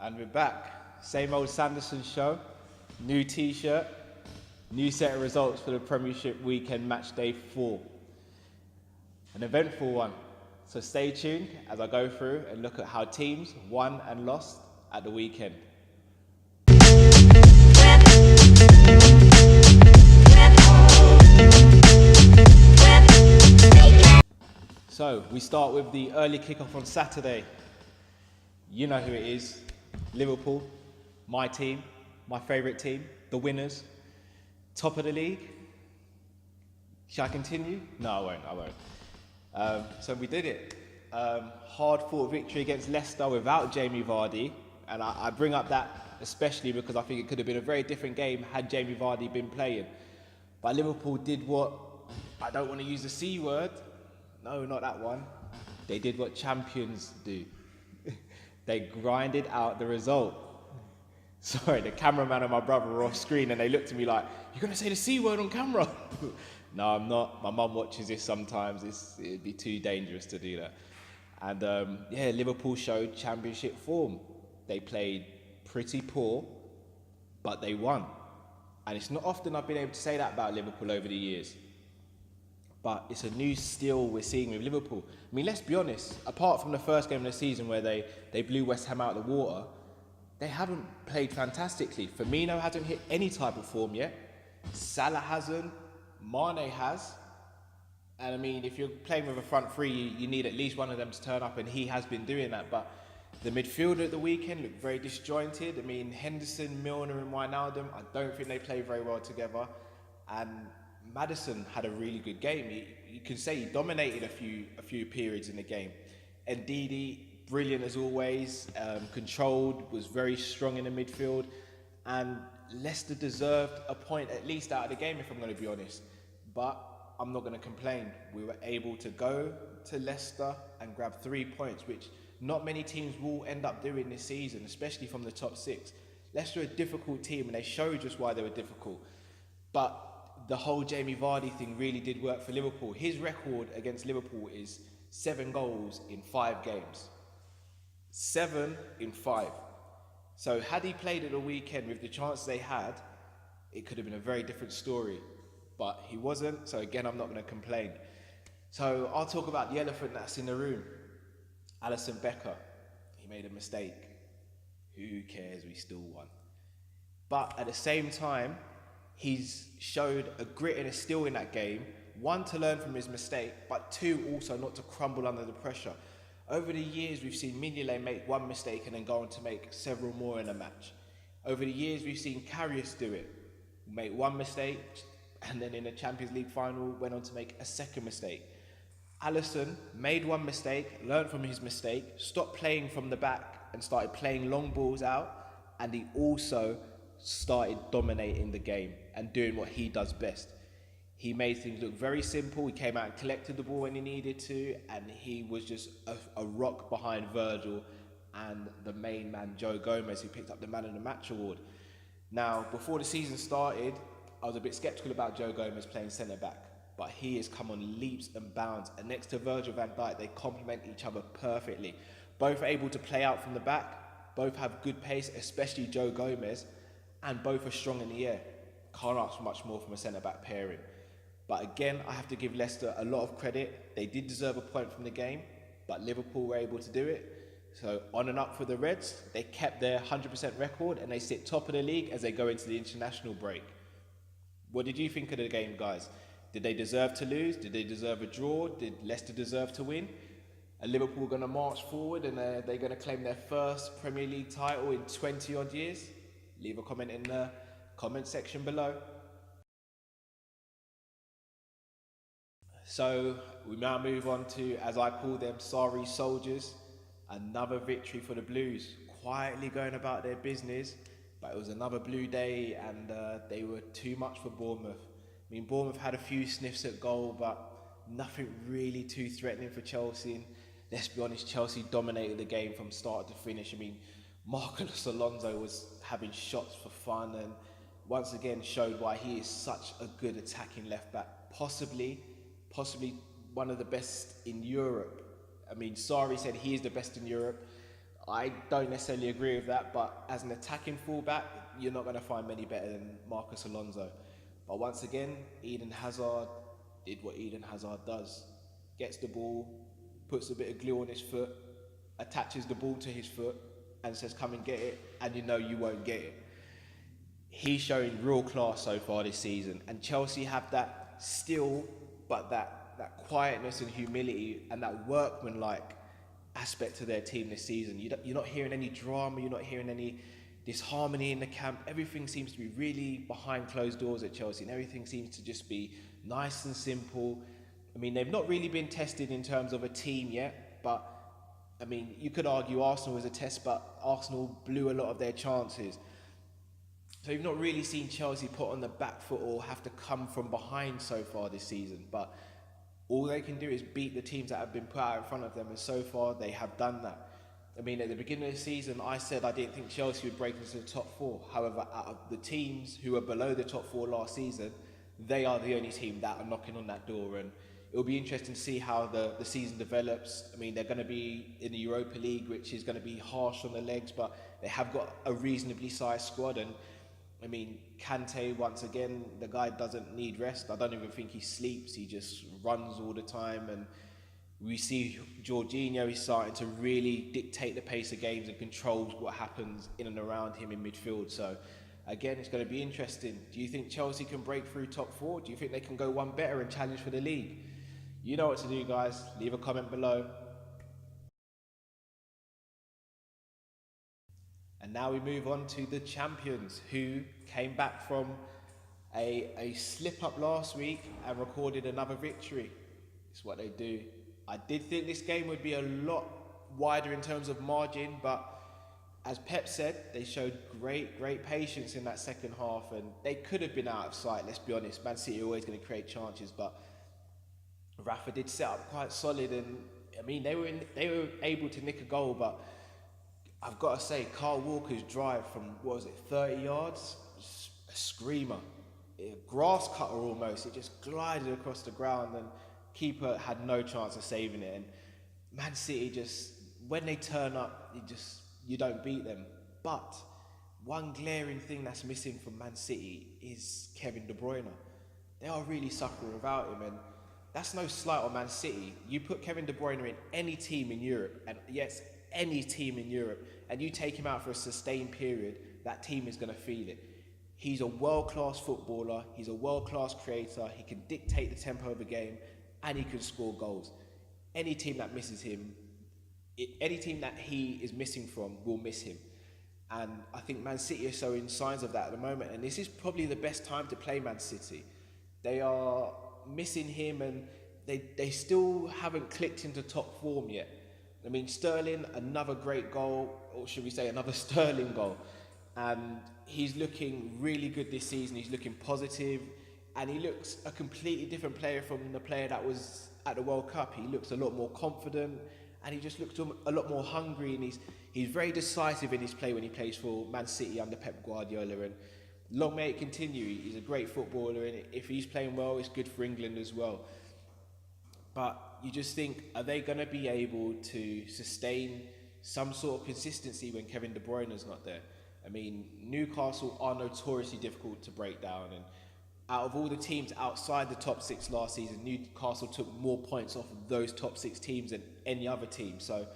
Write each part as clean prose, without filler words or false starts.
And we're back. Same old Sanderson show. New t-shirt. New set of results for the Premiership weekend match day 4. An eventful one. So stay tuned as I go through and look at how teams won and lost at the weekend. So we start with the early kickoff on Saturday. You know who it is. Liverpool, my team, my favourite team, the winners, top of the league. Shall I continue? No, I won't. So we did it. Hard-fought victory against Leicester without Jamie Vardy. And I bring up that especially because I think it could have been a very different game had Jamie Vardy been playing. But Liverpool did what, I don't want to use the C word. No, not that one. They did what champions do. They grinded out the result. Sorry, the cameraman and my brother were off screen and they looked at me like, you're going to say the C word on camera? No, I'm not. My mum watches this sometimes. It'd be too dangerous to do that. And yeah, Liverpool showed championship form. They played pretty poor, but they won. And it's not often I've been able to say that about Liverpool over the years. But it's a new still we're seeing with Liverpool. I mean, let's be honest, apart from the first game of the season where they blew West Ham out of the water, they haven't played fantastically. Firmino hasn't hit any type of form yet. Salah hasn't. Mane has. And I mean, if you're playing with a front three, you need at least one of them to turn up, and he has been doing that. But the midfielder at the weekend looked very disjointed. I mean, Henderson, Milner and Wijnaldum, I don't think they play very well together. And Maddison had a really good game. You can say he dominated a few periods in the game. Ndidi, brilliant as always, controlled, was very strong in the midfield, and Leicester deserved a point at least out of the game, if I'm going to be honest. But I'm not going to complain. We were able to go to Leicester and grab 3 points, which not many teams will end up doing this season, especially from the top 6. Leicester are a difficult team, and they showed just why they were difficult. But the whole Jamie Vardy thing really did work for Liverpool. His record against Liverpool is 7 goals in 5 games. 7 in 5. So had he played at the weekend with the chance they had, it could have been a very different story. But he wasn't, so again, I'm not going to complain. So I'll talk about the elephant that's in the room. Alisson Becker. He made a mistake. Who cares? We still won. But at the same time, he's showed a grit and a steel in that game. 1, to learn from his mistake, but 2, also not to crumble under the pressure. Over the years, we've seen Mignolet make 1 mistake and then go on to make several more in a match. Over the years, we've seen Karius do it. Make 1 mistake, and then in the Champions League final, went on to make a 2nd mistake. Alisson made 1 mistake, learned from his mistake, stopped playing from the back and started playing long balls out, and he also started dominating the game and doing what he does best. He made things look very simple. He came out and collected the ball when he needed to, and he was just a rock behind Virgil and the main man, Joe Gomez, who picked up the Man of the Match award. Now, before the season started, I was a bit sceptical about Joe Gomez playing centre-back, but he has come on leaps and bounds, and next to Virgil van Dijk, they complement each other perfectly. Both are able to play out from the back, both have good pace, especially Joe Gomez, and both are strong in the air. Can't ask for much more from a centre-back pairing. But again, I have to give Leicester a lot of credit. They did deserve a point from the game, but Liverpool were able to do it. So on and up for the Reds. They kept their 100% record and they sit top of the league as they go into the international break. What did you think of the game, guys? Did they deserve to lose? Did they deserve a draw? Did Leicester deserve to win? Are Liverpool going to march forward and they're going to claim their first Premier League title in 20 odd years? Leave a comment in the comment section below. So we now move on to, as I call them, sorry soldiers. Another victory for the Blues, quietly going about their business, but it was another blue day and they were too much for Bournemouth. I mean, Bournemouth had a few sniffs at goal, but nothing really too threatening for Chelsea. And let's be honest, Chelsea dominated the game from start to finish. I mean, Marcos Alonso was having shots for fun and once again showed why he is such a good attacking left back, possibly one of the best in Europe. I mean, Sarri said he is the best in Europe. I don't necessarily agree with that, but as an attacking fullback, you're not going to find many better than Marcus Alonso. But once again, Eden Hazard did what Eden Hazard does. Gets the ball, puts a bit of glue on his foot, attaches the ball to his foot, and says, come and get it, and you know you won't get it. He's showing real class so far this season, and Chelsea have that still, but that quietness and humility and that workmanlike aspect to their team this season. You're not hearing any drama, you're not hearing any disharmony in the camp. Everything seems to be really behind closed doors at Chelsea, and everything seems to just be nice and simple. I mean, they've not really been tested in terms of a team yet, but I mean, you could argue Arsenal was a test, but Arsenal blew a lot of their chances. So you've not really seen Chelsea put on the back foot or have to come from behind so far this season. But all they can do is beat the teams that have been put out in front of them, and so far they have done that. I mean, at the beginning of the season, I said I didn't think Chelsea would break into the top four. However, out of the teams who were below the top four last season, they are the only team that are knocking on that door, and it'll be interesting to see how the season develops. I mean, they're going to be in the Europa League, which is going to be harsh on the legs, but they have got a reasonably sized squad. And I mean, Kante, once again, the guy doesn't need rest. I don't even think he sleeps. He just runs all the time. And we see Jorginho is starting to really dictate the pace of games and controls what happens in and around him in midfield. So again, it's going to be interesting. Do you think Chelsea can break through top four? Do you think they can go one better and challenge for the league? You know what to do, guys. Leave a comment below. And now we move on to the champions, who came back from a slip-up last week and recorded another victory. It's what they do. I did think this game would be a lot wider in terms of margin, but as Pep said, they showed great patience in that second half, and they could have been out of sight, let's be honest. Man City are always going to create chances, but Rafa did set up quite solid, and I mean, they were able to nick a goal, but I've got to say, Carl Walker's drive from, 30 yards? A screamer. A grass cutter almost. It just glided across the ground, and keeper had no chance of saving it. And Man City just, when they turn up, you don't beat them. But one glaring thing that's missing from Man City is Kevin De Bruyne. They are really suffering without him, and that's no slight on Man City. You put Kevin De Bruyne in any team in Europe, and yes, any team in Europe, and you take him out for a sustained period, that team is going to feel it. He's a world-class footballer, he's a world-class creator, he can dictate the tempo of the game, and he can score goals. Any team that misses him, any team that he is missing from will miss him. And I think Man City are showing signs of that at the moment, and this is probably the best time to play Man City. They are missing him, and they still haven't clicked into top form yet. I mean, Sterling, another great goal, or should we say another Sterling goal. And he's looking really good this season. He's looking positive, and he looks a completely different player from the player that was at the World Cup. He looks a lot more confident, and he just looks a lot more hungry, and he's very decisive in his play when he plays for Man City under Pep Guardiola. And long may it continue. He's a great footballer, and if he's playing well, it's good for England as well. But you just think, are they going to be able to sustain some sort of consistency when Kevin De Bruyne is not there? I mean, Newcastle are notoriously difficult to break down, and out of all the teams outside the top six last season, Newcastle took more points off of those top six teams than any other team. So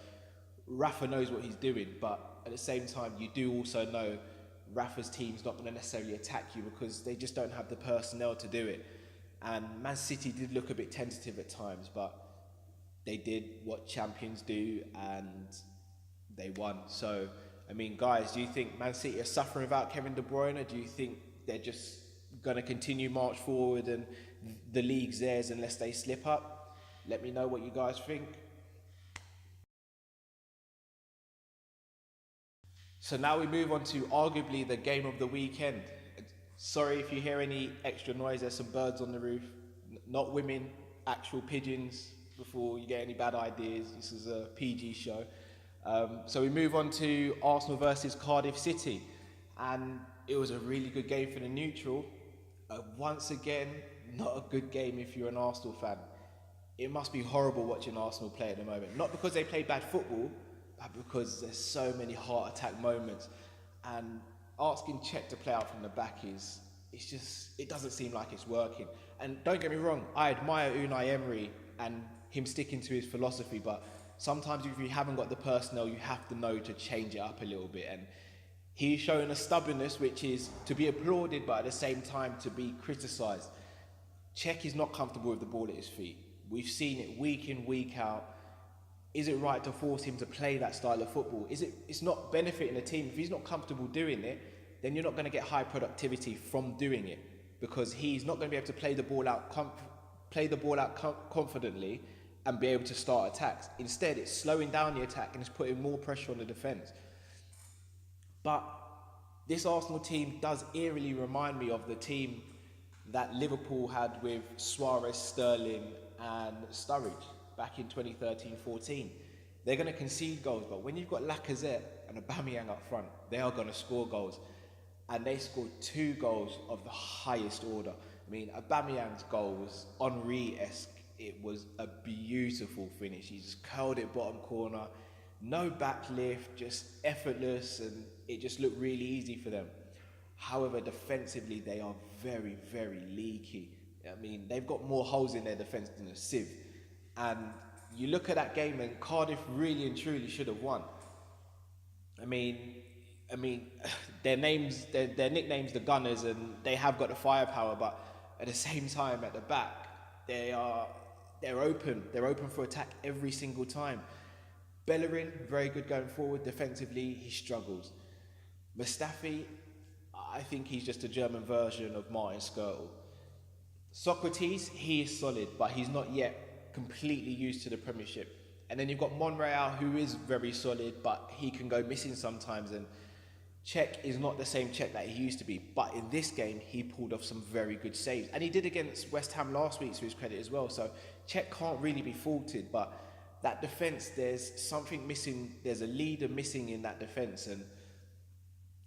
Rafa knows what he's doing, but at the same time, you do also know Rafa's team's not going to necessarily attack you because they just don't have the personnel to do it. And Man City did look a bit tentative at times, but they did what champions do, and they won. So, I mean, guys, do you think Man City are suffering without Kevin De Bruyne? Or do you think they're just going to continue march forward and the league's theirs unless they slip up? Let me know what you guys think. So now we move on to arguably the game of the weekend. Sorry if you hear any extra noise, there's some birds on the roof. Not women, actual pigeons, before you get any bad ideas. This is a PG show. So we move on to Arsenal versus Cardiff City. And it was a really good game for the neutral. Once again, not a good game if you're an Arsenal fan. It must be horrible watching Arsenal play at the moment. Not because they play bad football. because there's so many heart attack moments, and asking Czech to play out from the back it doesn't seem like it's working. And don't get me wrong, I admire Unai Emery and him sticking to his philosophy, but sometimes if you haven't got the personnel, you have to know to change it up a little bit. And he's showing a stubbornness which is to be applauded, but at the same time to be criticised. Czech is not comfortable with the ball at his feet. We've seen it week in, week out. Is it right to force him to play that style of football? It's not benefiting the team. If he's not comfortable doing it, then you're not going to get high productivity from doing it, because he's not going to be able to play the ball out confidently and be able to start attacks. Instead, it's slowing down the attack and it's putting more pressure on the defence. But this Arsenal team does eerily remind me of the team that Liverpool had with Suarez, Sterling and Sturridge back in 2013-14. They're going to concede goals, but when you've got Lacazette and Aubameyang up front, they are going to score goals. And they scored 2 goals of the highest order. I mean, Aubameyang's goal was Henry-esque. It was a beautiful finish. He just curled it bottom corner. No backlift, just effortless, and it just looked really easy for them. However, defensively, they are very, very leaky. I mean, they've got more holes in their defence than a sieve. And you look at that game, and Cardiff really and truly should have won. I mean, their nicknames, the Gunners, and they have got the firepower, but at the same time, at the back, they're open. They're open for attack every single time. Bellerin, very good going forward. Defensively, he struggles. Mustafi, I think he's just a German version of Martin Skrtel. Socrates, he is solid, but he's not yet completely used to the Premiership. And then you've got Monreal, who is very solid, but he can go missing sometimes. And Czech is not the same Czech that he used to be. But in this game, he pulled off some very good saves. And he did against West Ham last week, to his credit as well. So Czech can't really be faulted. But that defence, there's something missing. There's a leader missing in that defence. And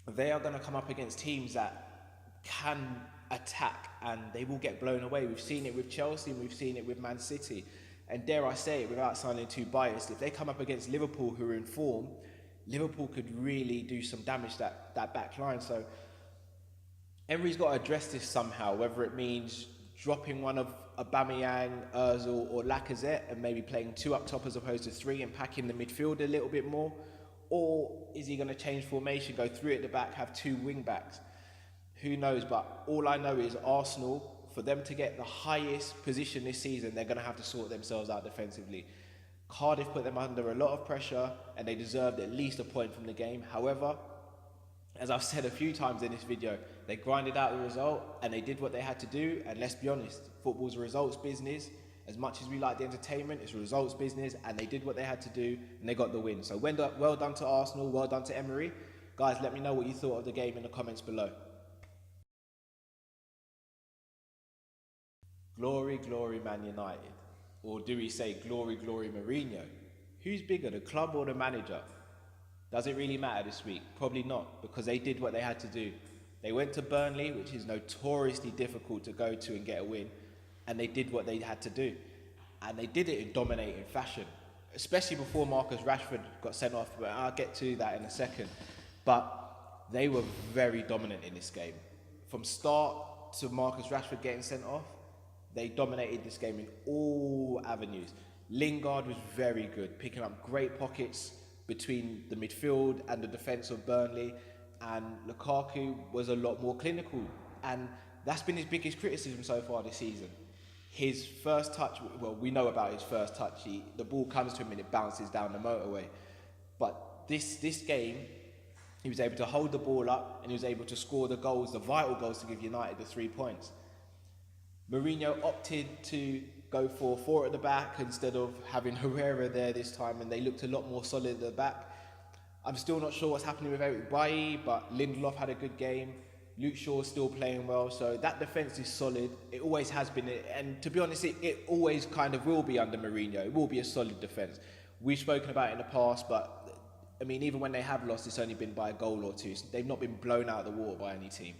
they are going to come up against teams that can attack, and they will get blown away. We've seen it with Chelsea, and we've seen it with Man City. And dare I say it, without sounding too biased, if they come up against Liverpool, who are in form, Liverpool could really do some damage that back line. So Emery's got to address this somehow, whether it means dropping one of Aubameyang, Ozil or Lacazette and maybe playing 2 up top as opposed to 3 and packing the midfield a little bit more. Or is he going to change formation, go 3 at the back, have 2 wing backs? Who knows? But all I know is Arsenal, for them to get the highest position this season, they're going to have to sort themselves out defensively. Cardiff put them under a lot of pressure and they deserved at least a point from the game. However, as I've said a few times in this video, they grinded out the result and they did what they had to do. And let's be honest, football's a results business. As much as we like the entertainment, it's a results business, and they did what they had to do and they got the win. So well done to Arsenal, well done to Emery. Guys, let me know what you thought of the game in the comments below. Glory, glory, Man United. Or do we say glory, glory, Mourinho? Who's bigger, the club or the manager? Does it really matter this week? Probably not, because they did what they had to do. They went to Burnley, which is notoriously difficult to go to and get a win, and they did what they had to do. And they did it in dominating fashion, especially before Marcus Rashford got sent off, but I'll get to that in a second. But they were very dominant in this game. From start to Marcus Rashford getting sent off, they dominated this game in all avenues. Lingard was very good, picking up great pockets between the midfield and the defence of Burnley, and Lukaku was a lot more clinical, and that's been his biggest criticism so far this season. His first touch, well, we know about his first touch, the ball comes to him and it bounces down the motorway. But this game, he was able to hold the ball up and he was able to score the goals, the vital goals to give United the 3 points. Mourinho opted to go for 4 at the back instead of having Herrera there this time, and they looked a lot more solid at the back. I'm still not sure what's happening with Eric Bailly, but Lindelof had a good game. Luke Shaw's still playing well, so that defence is solid. It always has been, and to be honest, it always kind of will be under Mourinho. It will be a solid defence. We've spoken about it in the past, but I mean, even when they have lost, it's only been by a goal or 2. They've not been blown out of the water by any team.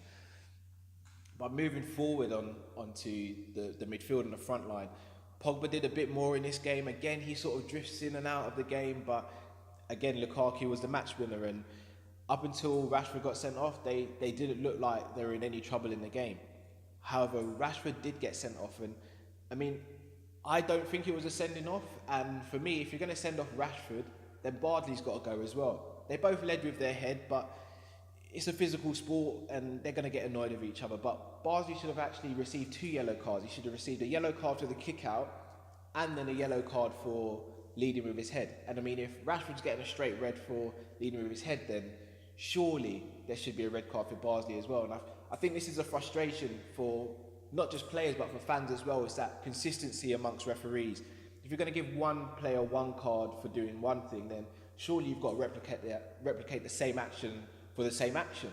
But moving forward onto the midfield and the front line, Pogba did a bit more in this game. Again, he sort of drifts in and out of the game, but again, Lukaku was the match winner, and up until Rashford got sent off, they didn't look like they were in any trouble in the game. However, Rashford did get sent off, and I mean, I don't think it was a sending off. And for me, if you're going to send off Rashford, then Bardley's got to go as well. They both led with their head, but it's a physical sport, and they're going to get annoyed with each other. But Bardley should have actually received 2 yellow cards. He should have received a yellow card for the kick out, and then a yellow card for leading with his head. And I mean, if Rashford's getting a straight red for leading with his head, then surely there should be a red card for Bardley as well. And I think this is a frustration for not just players but for fans as well. It's that consistency amongst referees. If you're going to give one player 1 card for doing one thing, then surely you've got to replicate the same action for the same action.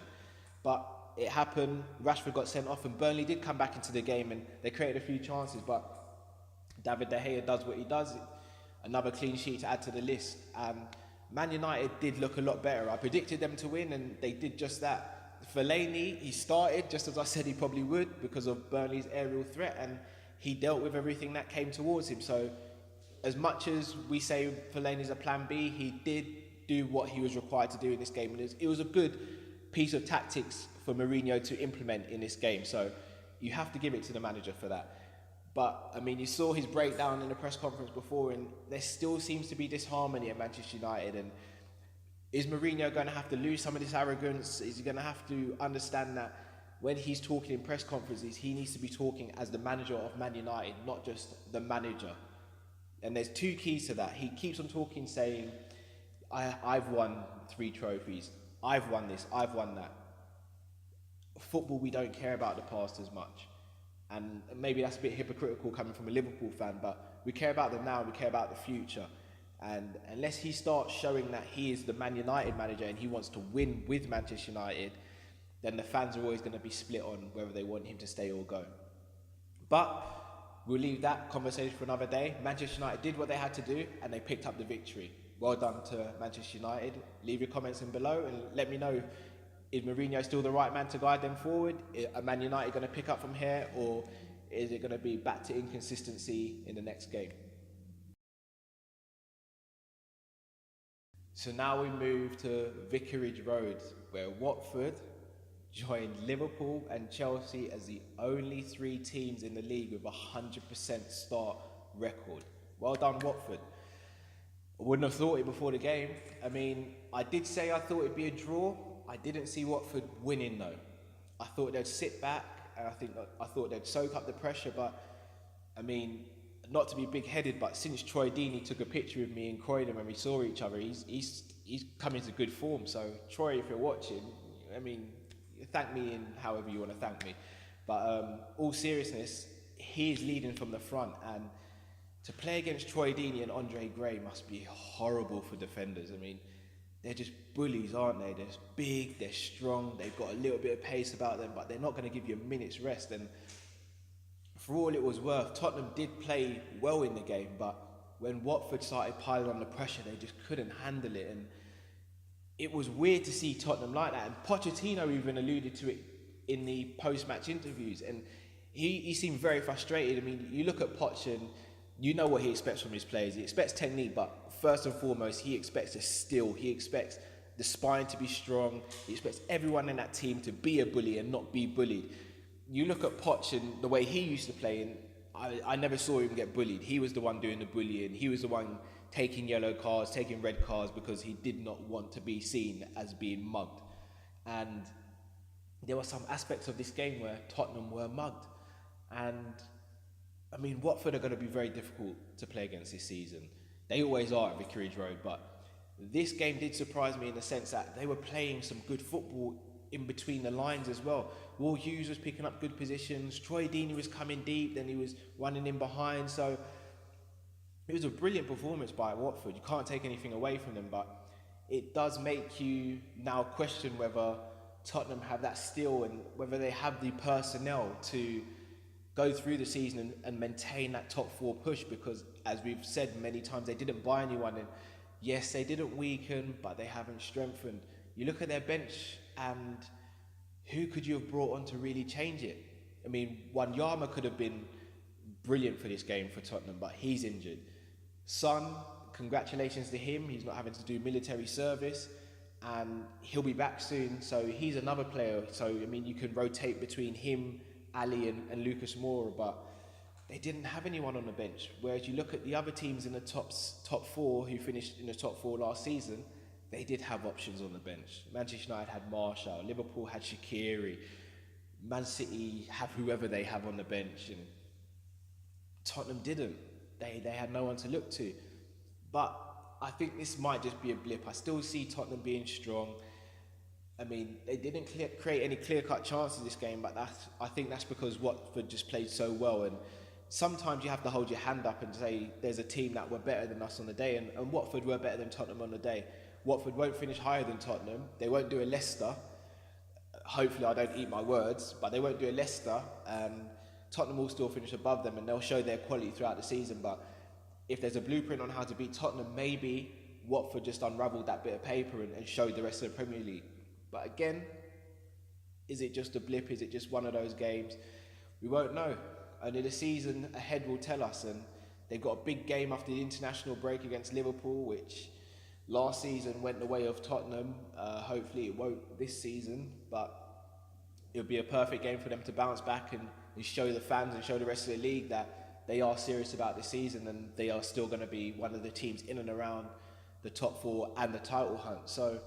But it happened. Rashford got sent off, and Burnley did come back into the game, and they created a few chances. But David De Gea does what he does. Another clean sheet to add to the list. Man United did look a lot better. I predicted them to win, and they did just that. Fellaini, he started just as I said he probably would because of Burnley's aerial threat, and he dealt with everything that came towards him. So as much as we say Fellaini's a plan B, he did do what he was required to do in this game, and it was a good piece of tactics for Mourinho to implement in this game. So you have to give it to the manager for that. But I mean, you saw his breakdown in the press conference before, and there still seems to be disharmony at Manchester United. And is Mourinho going to have to lose some of this arrogance? Is he going to have to understand that when he's talking in press conferences, he needs to be talking as the manager of Man United, not just the manager? And there's 2 keys to that. He keeps on talking, saying, I've won 3 trophies. I've won this, I've won that. Football, we don't care about the past as much. And maybe that's a bit hypocritical coming from a Liverpool fan, but we care about the now, we care about the future. And unless he starts showing that he is the Man United manager and he wants to win with Manchester United, then the fans are always going to be split on whether they want him to stay or go. But we'll leave that conversation for another day. Manchester United did what they had to do, and they picked up the victory. Well done to Manchester United. Leave your comments in below and let me know, is Mourinho still the right man to guide them forward? Are Man United going to pick up from here, or is it going to be back to inconsistency in the next game? So now we move to Vicarage Road, where Watford joined Liverpool and Chelsea as the only 3 teams in the league with a 100% start record. Well done, Watford. I wouldn't have thought it before the game. I mean, I did say I thought it'd be a draw. I didn't see Watford winning though. I thought they'd sit back, and I thought they'd soak up the pressure. But I mean, not to be big-headed, but since Troy Deeney took a picture with me in Croydon when we saw each other, he's come into good form. So Troy, if you're watching, I mean, thank me in however you want to thank me. But all seriousness, he is leading from the front, and to play against Troy Deeney and Andre Gray must be horrible for defenders. I mean, they're just bullies, aren't they? They're big, they're strong, they've got a little bit of pace about them, but they're not going to give you a minute's rest. And for all it was worth, Tottenham did play well in the game, but when Watford started piling on the pressure, they just couldn't handle it. And it was weird to see Tottenham like that. And Pochettino even alluded to it in the post-match interviews, and he seemed very frustrated. I mean, you look at Poch and you know what he expects from his players. He expects technique, but first and foremost, he expects a steal. He expects the spine to be strong. He expects everyone in that team to be a bully and not be bullied. You look at Poch and the way he used to play, and I never saw him get bullied. He was the one doing the bullying. He was the one taking yellow cards, taking red cards, because he did not want to be seen as being mugged. And there were some aspects of this game where Tottenham were mugged. And I mean, Watford are going to be very difficult to play against this season. They always are at Vicarage Road, but this game did surprise me in the sense that they were playing some good football in between the lines as well. Will Hughes was picking up good positions. Troy Deeney was coming deep, then he was running in behind. So it was a brilliant performance by Watford. You can't take anything away from them, but it does make you now question whether Tottenham have that steel and whether they have the personnel to go through the season and maintain that top 4 push, because as we've said many times, they didn't buy anyone, and yes, they didn't weaken, but they haven't strengthened. You look at their bench, and who could you have brought on to really change it? I mean, Wanyama could have been brilliant for this game for Tottenham, but he's injured. Son congratulations to him. He's not having to do military service, and he'll be back soon. So he's another player. So I mean, you can rotate between him, Ali, and Lucas Moura, but they didn't have anyone on the bench. Whereas you look at the other teams in the top four who finished in the top four last season, they did have options on the bench. Manchester United had Marshall, Liverpool had Shaqiri, Man City have whoever they have on the bench, and Tottenham didn't. They had no one to look to. But I think this might just be a blip. I still see Tottenham being strong. I mean, they didn't create any clear-cut chances this game, but I think that's because Watford just played so well. And sometimes you have to hold your hand up and say there's a team that were better than us on the day, and Watford were better than Tottenham on the day. Watford won't finish higher than Tottenham. They won't do a Leicester. Hopefully I don't eat my words, but they won't do a Leicester. Tottenham will still finish above them, and they'll show their quality throughout the season. But if there's a blueprint on how to beat Tottenham, maybe Watford just unravelled that bit of paper and showed the rest of the Premier League. But again, is it just a blip? Is it just one of those games? We won't know. Only the season ahead will tell us. And they've got a big game after the international break against Liverpool, which last season went the way of Tottenham. Hopefully it won't this season, but it'll be a perfect game for them to bounce back and show the fans and show the rest of the league that they are serious about this season, and they are still going to be one of the teams in and around the top four and the title hunt. So,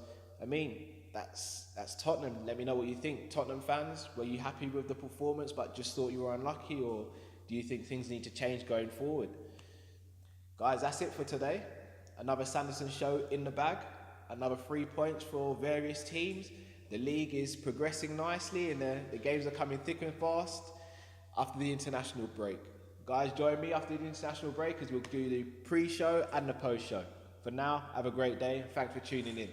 I mean, that's Tottenham. Let me know what you think. Tottenham fans, were you happy with the performance but just thought you were unlucky, or do you think things need to change going forward? Guys, that's it for today. Another Sanderson show in the bag. Another 3 points for various teams. The league is progressing nicely, and the games are coming thick and fast after the international break. Guys, join me after the international break as we'll do the pre-show and the post-show. For now, have a great day. Thanks for tuning in.